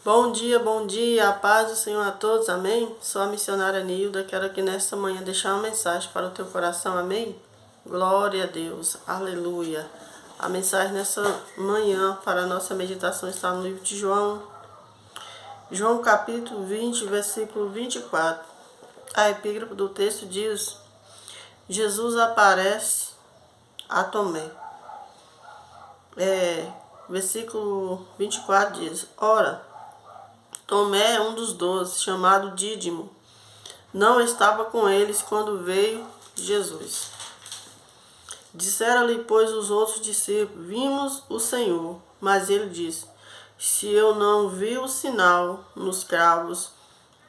Bom dia, a paz do Senhor a todos, amém? Sou a missionária Nilda, quero aqui nesta manhã deixar uma mensagem para o teu coração, amém? Glória a Deus, aleluia. A mensagem nessa manhã para a nossa meditação está no livro de João, capítulo 20, versículo 24. A epígrafe do texto diz: Jesus aparece a Tomé. Versículo 24 diz: Ora, Tomé, um dos 12, chamado Dídimo, não estava com eles quando veio Jesus. Disseram-lhe, pois, os outros discípulos: Vimos o Senhor. Mas ele disse: Se eu não vi o sinal nos cravos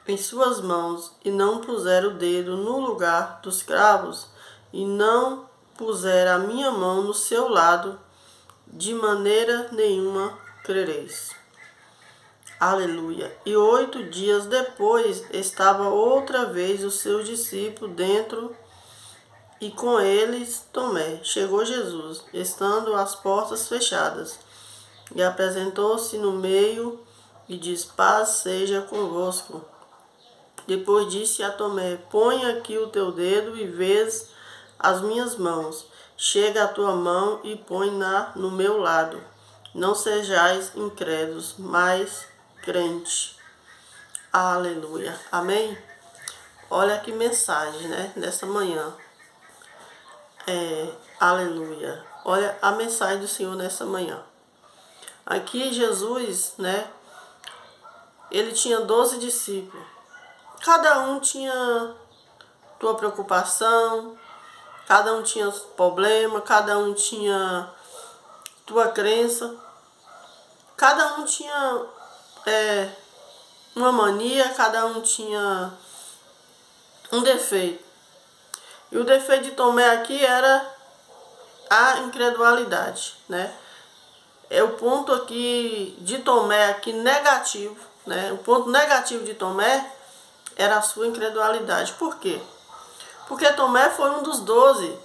em suas mãos, e não puser o dedo no lugar dos cravos, e não puser a minha mão no seu lado, de maneira nenhuma crereis. Aleluia. E 8 dias depois estava outra vez o seu discípulo dentro, e com eles Tomé. Chegou Jesus, estando as portas fechadas, e apresentou-se no meio e disse: Paz seja convosco. Depois disse a Tomé: Põe aqui o teu dedo e vês as minhas mãos. Chega a tua mão e põe-na no meu lado. Não sejais incrédulos, mas crente. Aleluia. Amém? Olha que mensagem, né? Nessa manhã. Aleluia. Olha a mensagem do Senhor nessa manhã. Aqui Jesus, né? Ele tinha 12 discípulos. Cada um tinha sua preocupação, cada um tinha problema, cada um tinha sua crença, cada um tinha uma mania, cada um tinha um defeito. E o defeito de Tomé aqui era a incredulidade, né? É o ponto aqui de Tomé aqui negativo, né? O ponto negativo de Tomé era a sua incredulidade. Por quê? Porque Tomé foi um dos 12.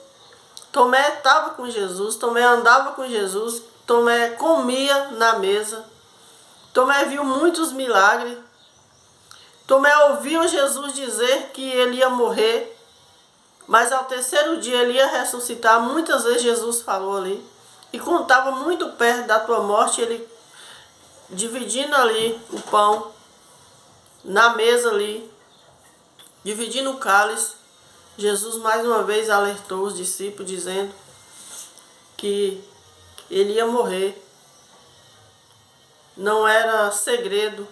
Tomé estava com Jesus, Tomé andava com Jesus, Tomé comia na mesa, Tomé viu muitos milagres, Tomé ouviu Jesus dizer que ele ia morrer, mas ao terceiro dia ele ia ressuscitar. Muitas vezes Jesus falou ali, e quando estava muito perto da tua morte, ele dividindo ali o pão, na mesa ali, dividindo o cálice, Jesus mais uma vez alertou os discípulos, dizendo que ele ia morrer. Não era segredo.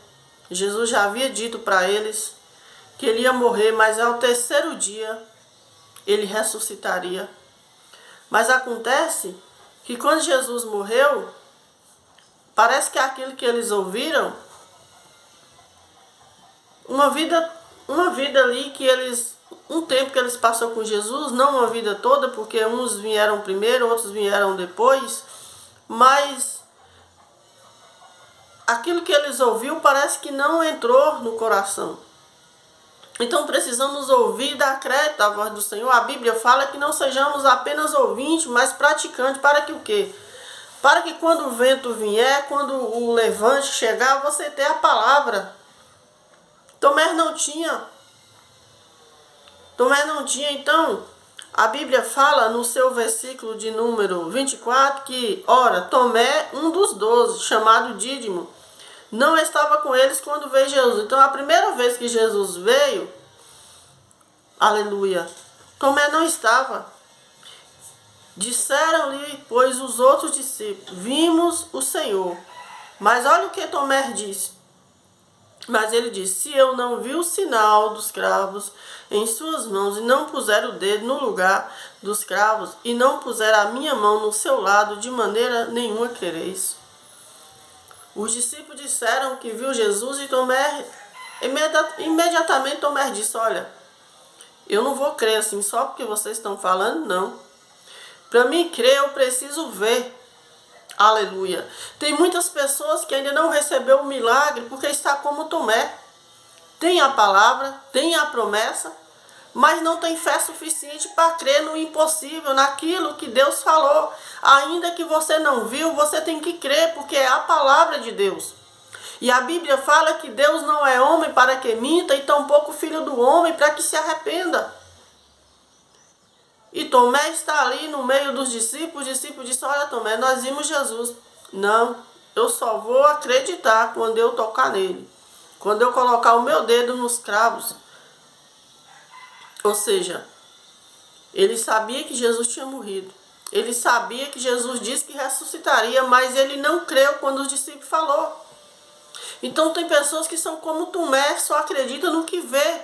Jesus já havia dito para eles que ele ia morrer, mas ao terceiro dia ele ressuscitaria. Mas acontece que quando Jesus morreu, parece que aquilo que eles ouviram, uma vida ali que eles, um tempo que eles passaram com Jesus, não uma vida toda, porque uns vieram primeiro, outros vieram depois, mas aquilo que eles ouviram parece que não entrou no coração. Então precisamos ouvir e dar crédito à voz do Senhor. A Bíblia fala que não sejamos apenas ouvintes, mas praticantes. Para que o quê? Para que quando o vento vier, quando o levante chegar, você tenha a palavra. Tomé não tinha, então a Bíblia fala no seu versículo de número 24 que, ora, Tomé, um dos 12, chamado Dídimo, não estava com eles quando veio Jesus. Então a primeira vez que Jesus veio, aleluia, Tomé não estava. Disseram-lhe, pois, os outros discípulos: Vimos o Senhor. Mas olha o que Tomé disse. Mas ele disse: Se eu não vi o sinal dos cravos em suas mãos, e não puser o dedo no lugar dos cravos, e não puser a minha mão no seu lado, de maneira nenhuma crereis. Os discípulos disseram que viu Jesus, e Tomé, imediatamente Tomé disse: Olha, eu não vou crer assim só porque vocês estão falando, não. Para mim crer, eu preciso ver. Aleluia. Tem muitas pessoas que ainda não receberam o milagre porque está como Tomé. Tem a palavra, tem a promessa, mas não tem fé suficiente para crer no impossível, naquilo que Deus falou. Ainda que você não viu, você tem que crer, porque é a palavra de Deus. E a Bíblia fala que Deus não é homem para que minta, e tampouco filho do homem para que se arrependa. E Tomé está ali no meio dos discípulos. Os discípulos disseram: olha, Tomé, nós vimos Jesus. Não, eu só vou acreditar quando eu tocar nele. Quando eu colocar o meu dedo nos cravos. Ou seja, ele sabia que Jesus tinha morrido. Ele sabia que Jesus disse que ressuscitaria, mas ele não creu quando os discípulos falou. Então tem pessoas que são como Tomé, só acreditam no que vê.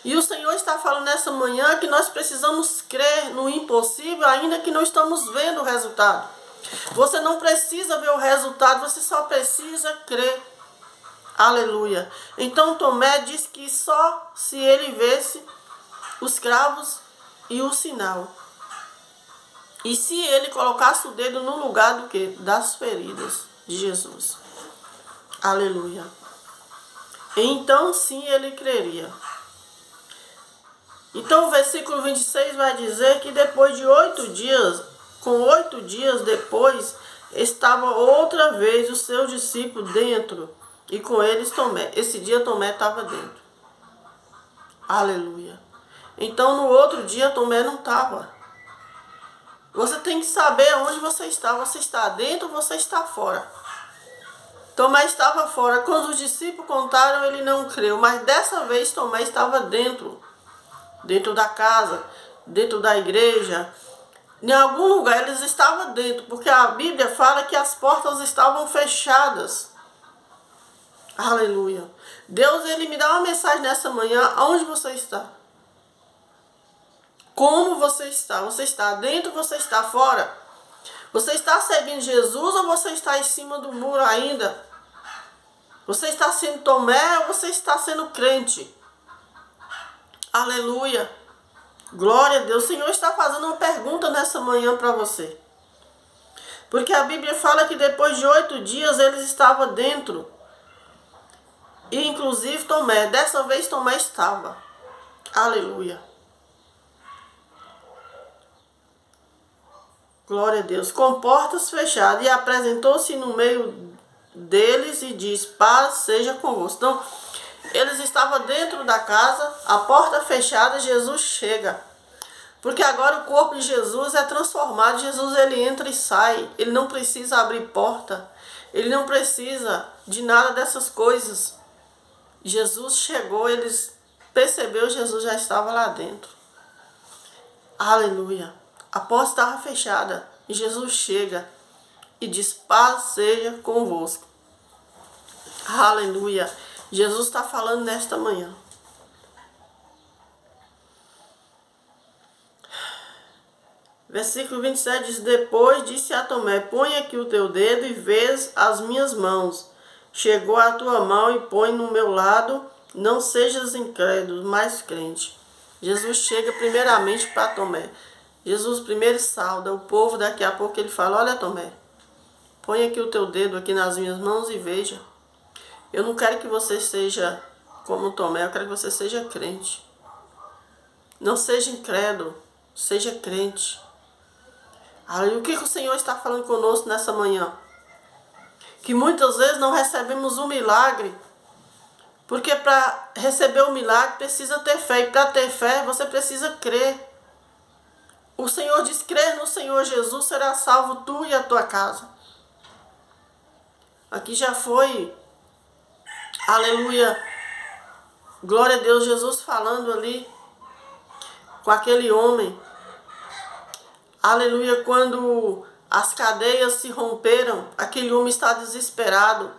E o Senhor está falando nessa manhã que nós precisamos crer no impossível, ainda que não estamos vendo o resultado. Você não precisa ver o resultado, você só precisa crer. Aleluia. Então Tomé disse que só se ele visse os cravos e o sinal. E se ele colocasse o dedo no lugar do quê? Das feridas de Jesus. Aleluia. Então sim ele creria. Então o versículo 26 vai dizer que depois de 8 dias, com 8 dias depois, estava outra vez o seu discípulo dentro, e com eles Tomé. Esse dia Tomé estava dentro. Aleluia. Então no outro dia Tomé não estava. Você tem que saber onde você está. Você está dentro ou você está fora? Tomé estava fora. Quando os discípulos contaram, ele não creu. Mas dessa vez Tomé estava dentro. Dentro da casa, dentro da igreja. Em algum lugar eles estavam dentro. Porque a Bíblia fala que as portas estavam fechadas. Aleluia. Deus, ele me dá uma mensagem nessa manhã. Aonde você está? Como você está? Você está dentro ou você está fora? Você está seguindo Jesus ou você está em cima do muro ainda? Você está sendo Tomé ou você está sendo crente? Aleluia. Glória a Deus. O Senhor está fazendo uma pergunta nessa manhã para você. Porque a Bíblia fala que depois de 8 dias eles estavam dentro. E inclusive Tomé. Dessa vez Tomé estava. Aleluia. Glória a Deus. Com portas fechadas. E apresentou-se no meio deles e disse: paz seja convosco. Então, eles estavam dentro da casa, a porta fechada, Jesus chega. Porque agora o corpo de Jesus é transformado. Jesus, ele entra e sai. Ele não precisa abrir porta. Ele não precisa de nada dessas coisas. Jesus chegou, eles perceberam, Jesus já estava lá dentro. Aleluia. A porta estava fechada e Jesus chega e diz: paz seja convosco. Aleluia. Jesus está falando nesta manhã. Versículo 27 diz: depois disse a Tomé: põe aqui o teu dedo e vês as minhas mãos. Chegou a tua mão e põe no meu lado. Não sejas incrédulo, mas crente. Jesus chega primeiramente para Tomé. Jesus primeiro sauda o povo. Daqui a pouco ele fala: olha, Tomé, põe aqui o teu dedo aqui nas minhas mãos e veja. Eu não quero que você seja como Tomé, eu quero que você seja crente. Não seja incrédulo, seja crente. Aí, o que o Senhor está falando conosco nessa manhã? Que muitas vezes não recebemos um milagre, porque para receber o milagre precisa ter fé, e para ter fé você precisa crer. O Senhor diz: crer no Senhor Jesus, será salvo tu e a tua casa. Aqui já foi, aleluia, glória a Deus, Jesus falando ali com aquele homem. Aleluia, quando as cadeias se romperam, aquele homem está desesperado.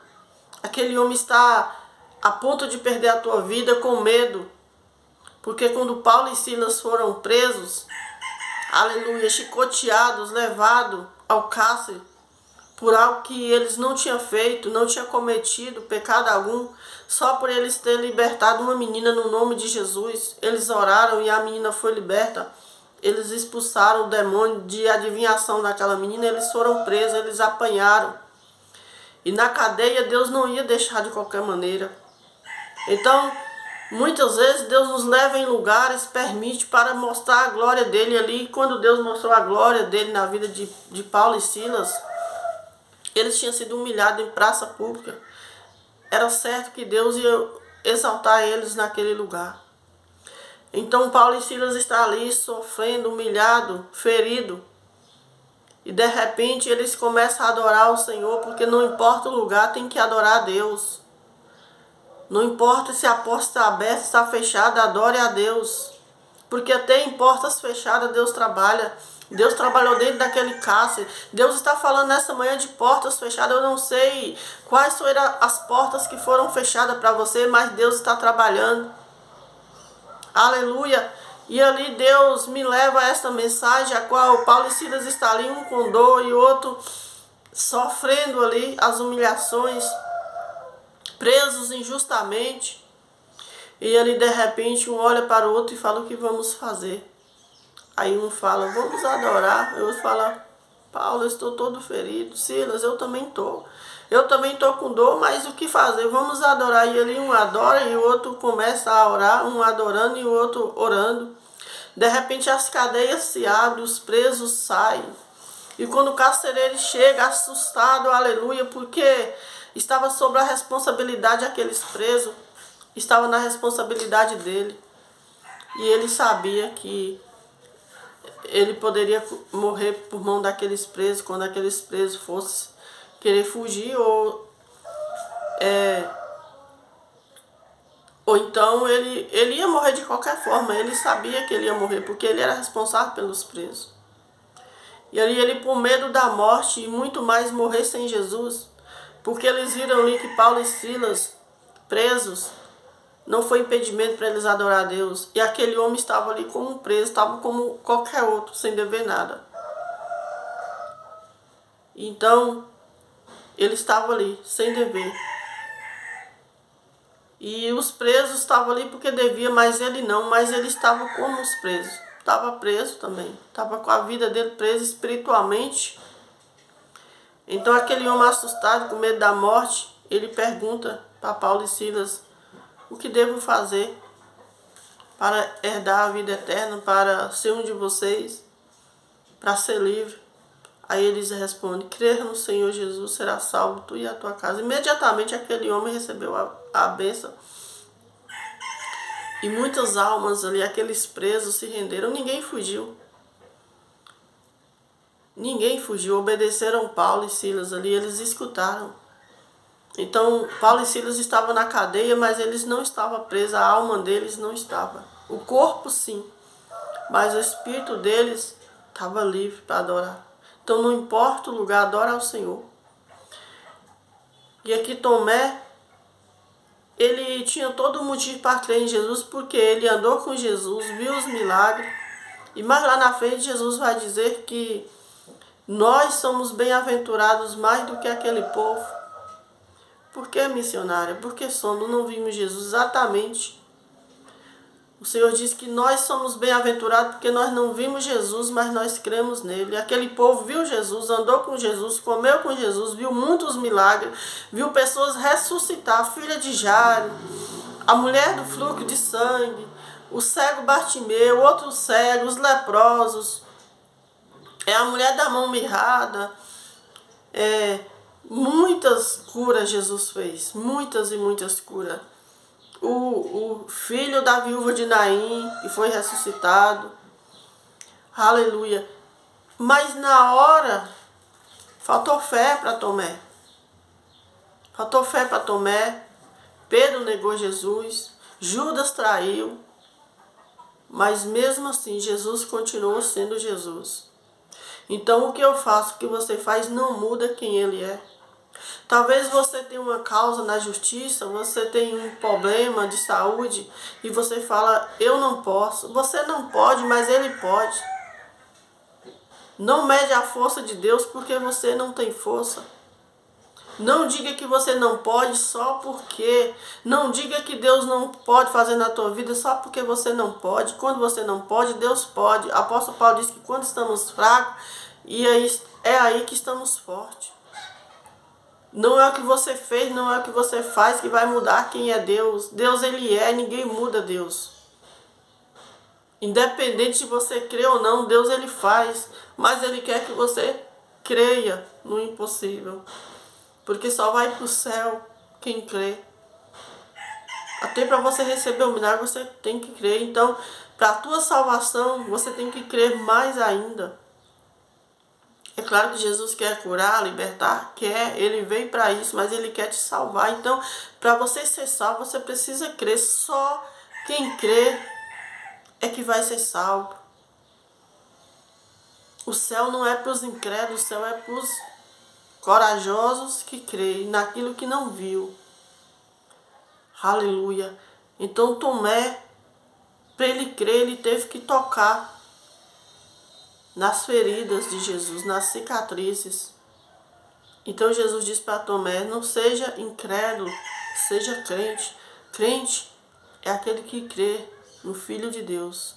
Aquele homem está a ponto de perder a tua vida, com medo. Porque quando Paulo e Silas foram presos, aleluia, chicoteados, levados ao cárcere, por algo que eles não tinham feito, não tinham cometido pecado algum, só por eles terem libertado uma menina no nome de Jesus. Eles oraram e a menina foi liberta. Eles expulsaram o demônio de adivinhação daquela menina, eles foram presos, eles apanharam. E na cadeia Deus não ia deixar de qualquer maneira. Então, muitas vezes Deus nos leva em lugares, permite para mostrar a glória dele ali. E quando Deus mostrou a glória dele na vida de Paulo e Silas, eles tinham sido humilhados em praça pública. era certo que Deus ia exaltar eles naquele lugar. Então Paulo e Silas estão ali sofrendo, humilhado, ferido. E de repente eles começam a adorar o Senhor, porque não importa o lugar, tem que adorar a Deus. Não importa se a porta está aberta, está fechada, adore a Deus. Porque até em portas fechadas Deus trabalha. Deus trabalhou dentro daquele cárcere. Deus está falando nessa manhã de portas fechadas. Eu não sei quais foram as portas que foram fechadas para você, mas Deus está trabalhando. Aleluia. E ali Deus me leva a esta mensagem, a qual Paulo e Silas estão ali, um com dor e outro sofrendo ali as humilhações, presos injustamente. E ali de repente um olha para o outro e fala: o que vamos fazer? Aí um fala: vamos adorar. O outro fala: Paulo, eu estou todo ferido. Silas, eu também estou. Eu também estou com dor, mas o que fazer? Vamos adorar. E ali um adora e o outro começa a orar, um adorando e o outro orando. De repente as cadeias se abrem, os presos saem. E quando o carcereiro chega assustado, aleluia, porque estava sob a responsabilidade daqueles presos, estava na responsabilidade dele. E ele sabia que ele poderia morrer por mão daqueles presos, quando aqueles presos fossem querer fugir, ou então ele ia morrer de qualquer forma. Ele sabia que ele ia morrer, porque ele era responsável pelos presos. E ali ele, por medo da morte e muito mais morrer sem Jesus, porque eles viram ali que Paulo e Silas, presos, não foi impedimento para eles adorar a Deus. E aquele homem estava ali como um preso, estava como qualquer outro, sem dever nada. Então, ele estava ali, sem dever. E os presos estavam ali porque devia, mas ele não. Mas ele estava como os presos. Estava preso também. Estava com a vida dele presa espiritualmente. Então aquele homem assustado, com medo da morte, ele pergunta para Paulo e Silas: o que devo fazer para herdar a vida eterna, para ser um de vocês, para ser livre? Aí eles respondem: crer no Senhor Jesus, será salvo tu e a tua casa. Imediatamente aquele homem recebeu a bênção. E muitas almas ali, aqueles presos, se renderam. Ninguém fugiu. Ninguém fugiu. Obedeceram Paulo e Silas ali, eles escutaram. Então, Paulo e Silas estavam na cadeia, mas eles não estavam presos. A alma deles não estava. O corpo sim, mas o espírito deles estava livre para adorar. Então, não importa o lugar, adora ao Senhor. E aqui Tomé, ele tinha todo o motivo para crer em Jesus, porque ele andou com Jesus, viu os milagres. E mais lá na frente Jesus vai dizer que nós somos bem-aventurados mais do que aquele povo. Por que, missionária? Porque somos, não vimos Jesus exatamente. O Senhor diz que nós somos bem-aventurados porque nós não vimos Jesus, mas nós cremos nele. Aquele povo viu Jesus, andou com Jesus, comeu com Jesus, viu muitos milagres, viu pessoas ressuscitar, a filha de Jairo, a mulher do fluxo de sangue, o cego Bartimeu, outros cegos, os leprosos, a mulher da mão mirrada. Muitas curas Jesus fez, muitas e muitas curas. O filho da viúva de Naim, que foi ressuscitado. Aleluia. Mas na hora, faltou fé para Tomé. Faltou fé para Tomé. Pedro negou Jesus. Judas traiu. Mas mesmo assim, Jesus continuou sendo Jesus. Então o que eu faço, o que você faz, não muda quem ele é. Talvez você tenha uma causa na justiça, você tem um problema de saúde e você fala: eu não posso. Você não pode, mas ele pode. Não mede a força de Deus porque você não tem força. Não diga que você não pode só porque. Não diga que Deus não pode fazer na tua vida só porque você não pode. Quando você não pode, Deus pode. O apóstolo Paulo diz que quando estamos fracos, é aí que estamos fortes. Não é o que você fez, não é o que você faz que vai mudar quem é Deus. Deus ele é, ninguém muda Deus. Independente de você crer ou não, Deus ele faz. Mas ele quer que você creia no impossível. Porque só vai para o céu quem crê. Até para você receber o milagre, você tem que crer. Então, para a tua salvação, você tem que crer mais ainda. É claro que Jesus quer curar, libertar, quer, ele veio para isso, mas ele quer te salvar. Então, para você ser salvo, você precisa crer. Só quem crê é que vai ser salvo. O céu não é para os incrédulos, o céu é para os corajosos que creem naquilo que não viu. Aleluia. Então Tomé, para ele crer, ele teve que tocar nas feridas de Jesus, nas cicatrizes. Então Jesus disse para Tomé, não seja incrédulo, seja crente. Crente é aquele que crê no Filho de Deus.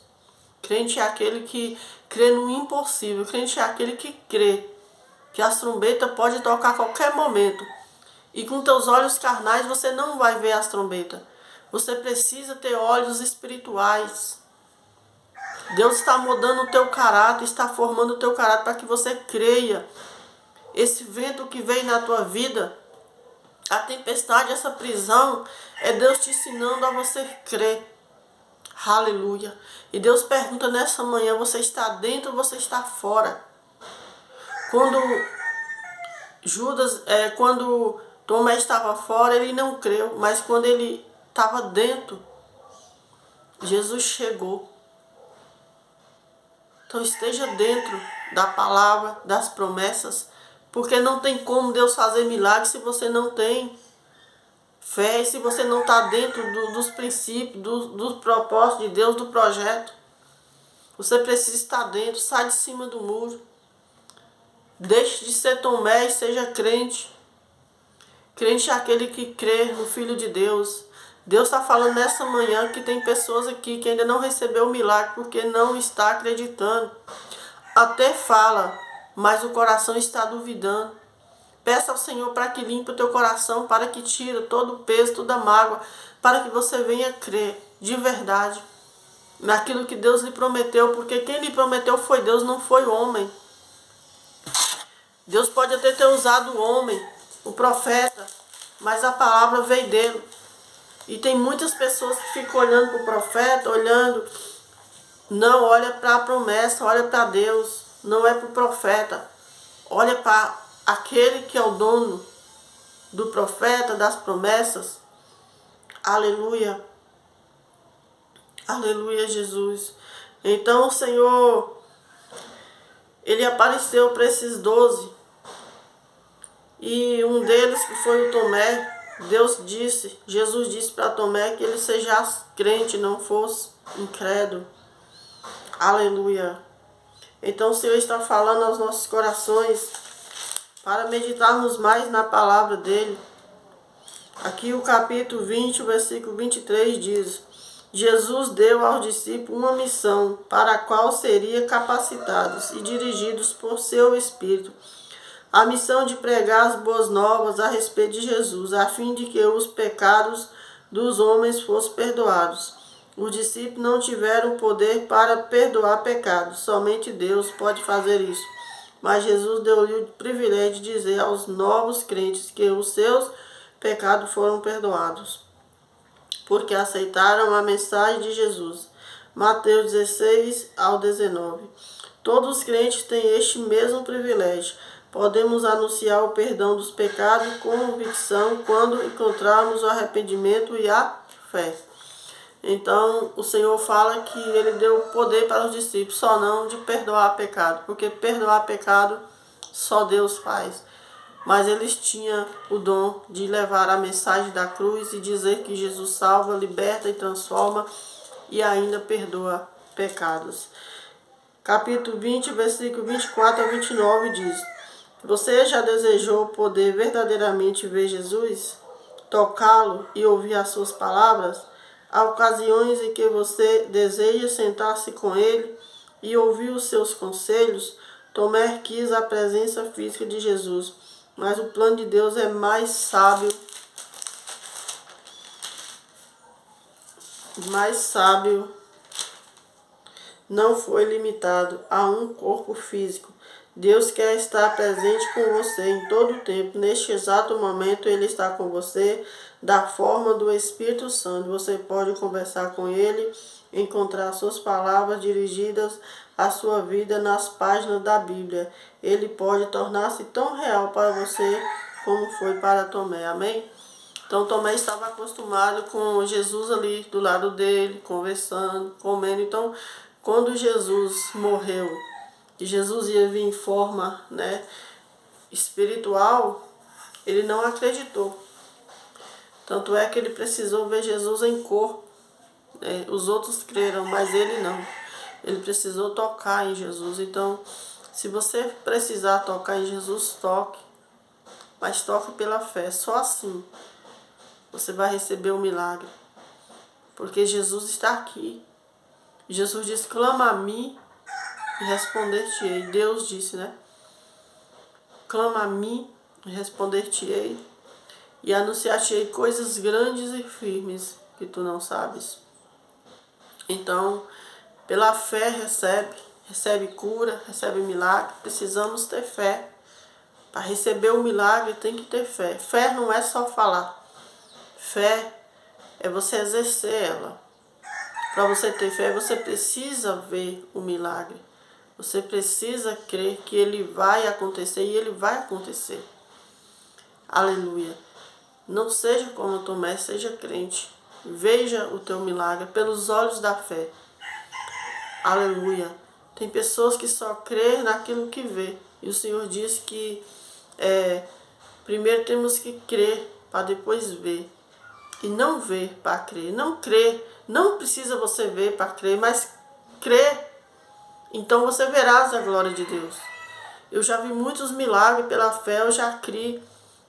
Crente é aquele que crê no impossível. Crente é aquele que crê que as trombetas podem tocar a qualquer momento. E com teus olhos carnais você não vai ver as trombetas. Você precisa ter olhos espirituais. Deus está mudando o teu caráter, está formando o teu caráter para que você creia. Esse vento que veio na tua vida, a tempestade, essa prisão, é Deus te ensinando a você crer. Aleluia. E Deus pergunta nessa manhã, você está dentro ou você está fora? Quando Tomé estava fora, ele não creu, mas quando ele estava dentro, Jesus chegou. Então esteja dentro da palavra, das promessas, porque não tem como Deus fazer milagre se você não tem fé, se você não está dentro dos princípios, do propósito de Deus, do projeto. Você precisa estar dentro, sai de cima do muro. Deixe de ser Tomé e seja crente. Crente é aquele que crê no Filho de Deus. Deus está falando nessa manhã que tem pessoas aqui que ainda não recebeu o milagre porque não está acreditando. Até fala, mas o coração está duvidando. Peça ao Senhor para que limpe o teu coração, para que tire todo o peso, toda a mágoa, para que você venha crer de verdade naquilo que Deus lhe prometeu, porque quem lhe prometeu foi Deus, não foi o homem. Deus pode até ter usado o homem, o profeta, mas a palavra veio dele. E tem muitas pessoas que ficam olhando para o profeta, não olha para a promessa, olha para Deus, não é para o profeta, olha para aquele que é o dono do profeta, das promessas. Aleluia. Aleluia, Jesus. Então o Senhor, ele apareceu para esses 12. E um deles, que foi o Tomé, Jesus disse para Tomé que ele seja crente, não fosse incrédulo. Aleluia. Então o Senhor está falando aos nossos corações para meditarmos mais na palavra dele. Aqui o capítulo 20, o versículo 23 diz: Jesus deu aos discípulos uma missão para a qual seriam capacitados e dirigidos por seu Espírito. A missão de pregar as boas novas a respeito de Jesus, a fim de que os pecados dos homens fossem perdoados. Os discípulos não tiveram poder para perdoar pecados, somente Deus pode fazer isso. Mas Jesus deu-lhe o privilégio de dizer aos novos crentes que os seus pecados foram perdoados, porque aceitaram a mensagem de Jesus. Mateus 16 ao 19. Todos os crentes têm este mesmo privilégio. Podemos anunciar o perdão dos pecados com convicção quando encontrarmos o arrependimento e a fé. Então, o Senhor fala que ele deu poder para os discípulos, só não de perdoar pecado, porque perdoar pecado só Deus faz. Mas eles tinham o dom de levar a mensagem da cruz e dizer que Jesus salva, liberta e transforma e ainda perdoa pecados. Capítulo 20, versículo 24 a 29 diz: Você já desejou poder verdadeiramente ver Jesus, tocá-lo e ouvir as suas palavras? Há ocasiões em que você deseja sentar-se com ele e ouvir os seus conselhos. Tomé quis a presença física de Jesus, mas o plano de Deus é mais sábio. Não foi limitado a um corpo físico. Deus quer estar presente com você em todo o tempo. Neste exato momento, Ele está com você da forma do Espírito Santo. Você pode conversar com Ele, encontrar suas palavras dirigidas à sua vida nas páginas da Bíblia. Ele pode tornar-se tão real para você como foi para Tomé. Amém? Então Tomé estava acostumado com Jesus ali do lado dele, conversando, comendo. Então, quando Jesus morreu, que Jesus ia vir em forma, espiritual, ele não acreditou. Tanto é que ele precisou ver Jesus em corpo. Os outros creram, mas ele não. Ele precisou tocar em Jesus. Então, se você precisar tocar em Jesus, toque. Mas toque pela fé. Só assim você vai receber o milagre. Porque Jesus está aqui. Jesus disse, clama a mim e responder-te-ei. Deus disse, clama a mim e responder-te-ei e anunciar-te-ei coisas grandes e firmes que tu não sabes. Então, pela fé recebe cura, recebe milagre. Precisamos ter fé. Para receber o milagre tem que ter fé. Fé não é só falar. Fé é você exercer ela. Para você ter fé, você precisa ver o milagre. Você precisa crer que ele vai acontecer e ele vai acontecer. Aleluia. Não seja como Tomé, seja crente. Veja o teu milagre pelos olhos da fé. Aleluia. Tem pessoas que só crê naquilo que vê. E o Senhor disse que primeiro temos que crer para depois ver. E não ver para crer. Não crer. Não precisa você ver para crer, mas crer. Então você verás a glória de Deus. Eu já vi muitos milagres pela fé, eu já criei.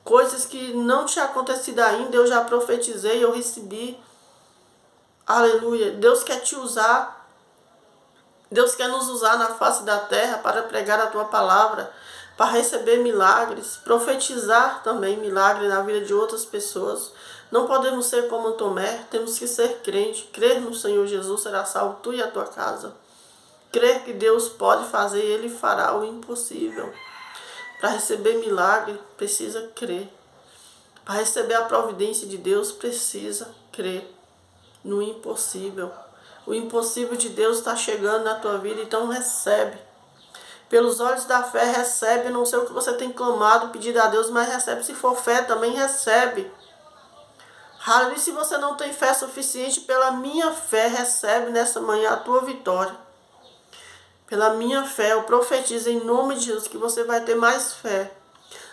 Coisas que não tinha acontecido ainda, eu já profetizei, eu recebi. Aleluia. Deus quer te usar. Deus quer nos usar na face da terra para pregar a tua palavra, para receber milagres, profetizar também milagres na vida de outras pessoas. Não podemos ser como Tomé, temos que ser crente. Crer no Senhor Jesus, será salvo tu e a tua casa. Crer que Deus pode fazer, Ele fará o impossível. Para receber milagre, precisa crer. Para receber a providência de Deus, precisa crer no impossível. O impossível de Deus está chegando na tua vida, então recebe. Pelos olhos da fé, recebe. Não sei o que você tem clamado, pedido a Deus, mas recebe. Se for fé, também recebe. Aleluia. Se você não tem fé suficiente, pela minha fé, recebe nessa manhã a tua vitória. Pela minha fé, eu profetizo em nome de Jesus que você vai ter mais fé.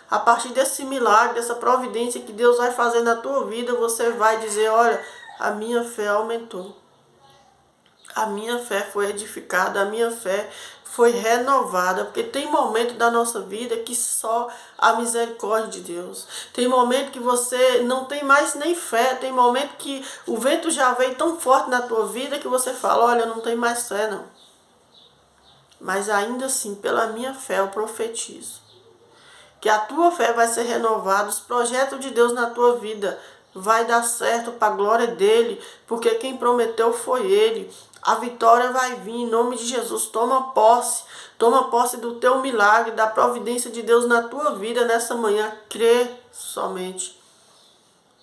A partir desse milagre, dessa providência que Deus vai fazer na tua vida, você vai dizer, olha, a minha fé aumentou. A minha fé foi edificada, a minha fé foi renovada. Porque tem momento da nossa vida que só a misericórdia de Deus. Tem momento que você não tem mais nem fé. Tem momento que o vento já veio tão forte na tua vida que você fala, olha, não tem mais fé não. Mas ainda assim, pela minha fé, eu profetizo que a tua fé vai ser renovada, os projetos de Deus na tua vida vai dar certo para a glória dele, porque quem prometeu foi ele. A vitória vai vir em nome de Jesus. Toma posse do teu milagre, da providência de Deus na tua vida nessa manhã. Crê somente.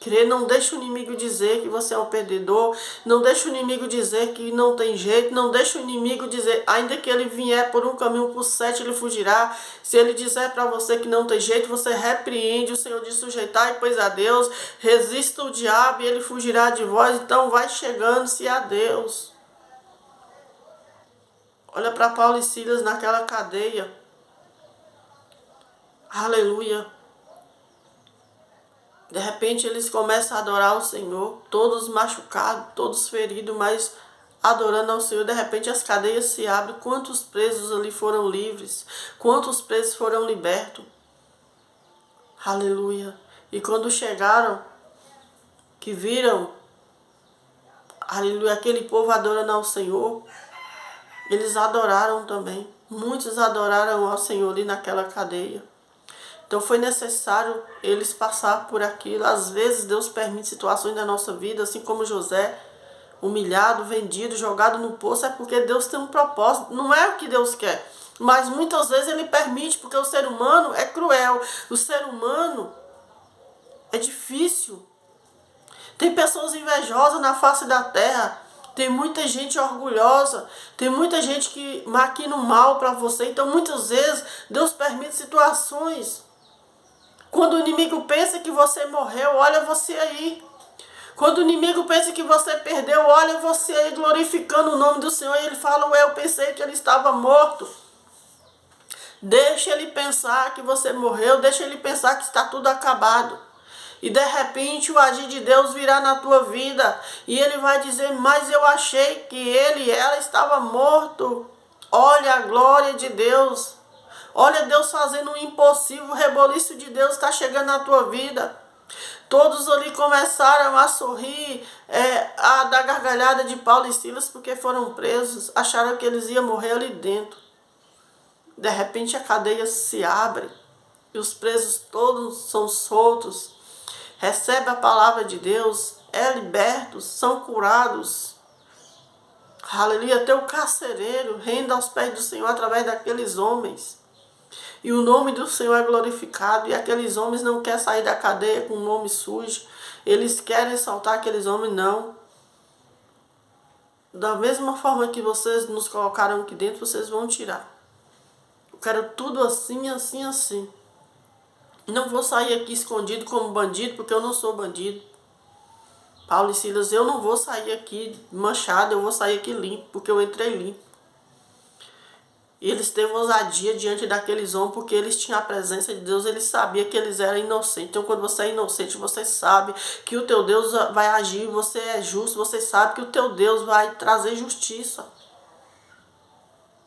Crê, não deixa o inimigo dizer que você é um perdedor, não deixa o inimigo dizer que não tem jeito, não deixa o inimigo dizer, ainda que ele vier por um caminho por 7, ele fugirá. Se ele disser para você que não tem jeito, você repreende, o Senhor diz sujeitai, pois a Deus, resista o diabo e ele fugirá de vós, então vai chegando-se a Deus. Olha para Paulo e Silas naquela cadeia. Aleluia. De repente eles começam a adorar o Senhor, todos machucados, todos feridos, mas adorando ao Senhor. De repente as cadeias se abrem. Quantos presos ali foram livres? Quantos presos foram libertos? Aleluia. E quando chegaram, que viram, aleluia, aquele povo adorando ao Senhor, eles adoraram também. Muitos adoraram ao Senhor ali naquela cadeia. Então foi necessário eles passar por aquilo. Às vezes Deus permite situações da nossa vida, assim como José, humilhado, vendido, jogado no poço, é porque Deus tem um propósito. Não é o que Deus quer. Mas muitas vezes ele permite, porque o ser humano é cruel. O ser humano é difícil. Tem pessoas invejosas na face da terra. Tem muita gente orgulhosa. Tem muita gente que maquina o mal para você. Então muitas vezes Deus permite situações. Quando o inimigo pensa que você morreu, olha você aí. Quando o inimigo pensa que você perdeu, olha você aí glorificando o nome do Senhor. E ele fala, ué, eu pensei que ele estava morto. Deixa ele pensar que você morreu. Deixa ele pensar que está tudo acabado. E de repente o agir de Deus virá na tua vida. E ele vai dizer, mas eu achei que ela estava morto. Olha a glória de Deus. Olha Deus fazendo o impossível. O reboliço de Deus está chegando na tua vida. Todos ali começaram a sorrir, a dar gargalhada de Paulo e Silas porque foram presos. Acharam que eles iam morrer ali dentro. De repente a cadeia se abre. E os presos todos são soltos. Recebe a palavra de Deus, libertos, são curados. Aleluia, até o carcereiro renda aos pés do Senhor através daqueles homens. E o nome do Senhor é glorificado. E aqueles homens não querem sair da cadeia com o nome sujo. Eles querem soltar aqueles homens, não. Da mesma forma que vocês nos colocaram aqui dentro, vocês vão tirar. Eu quero tudo assim, assim, assim. Não vou sair aqui escondido como bandido, porque eu não sou bandido. Paulo e Silas, eu não vou sair aqui manchado, eu vou sair aqui limpo, porque eu entrei limpo. E eles teve ousadia diante daqueles homens, porque eles tinham a presença de Deus, eles sabiam que eles eram inocentes. Então quando você é inocente, você sabe que o teu Deus vai agir, você é justo, você sabe que o teu Deus vai trazer justiça.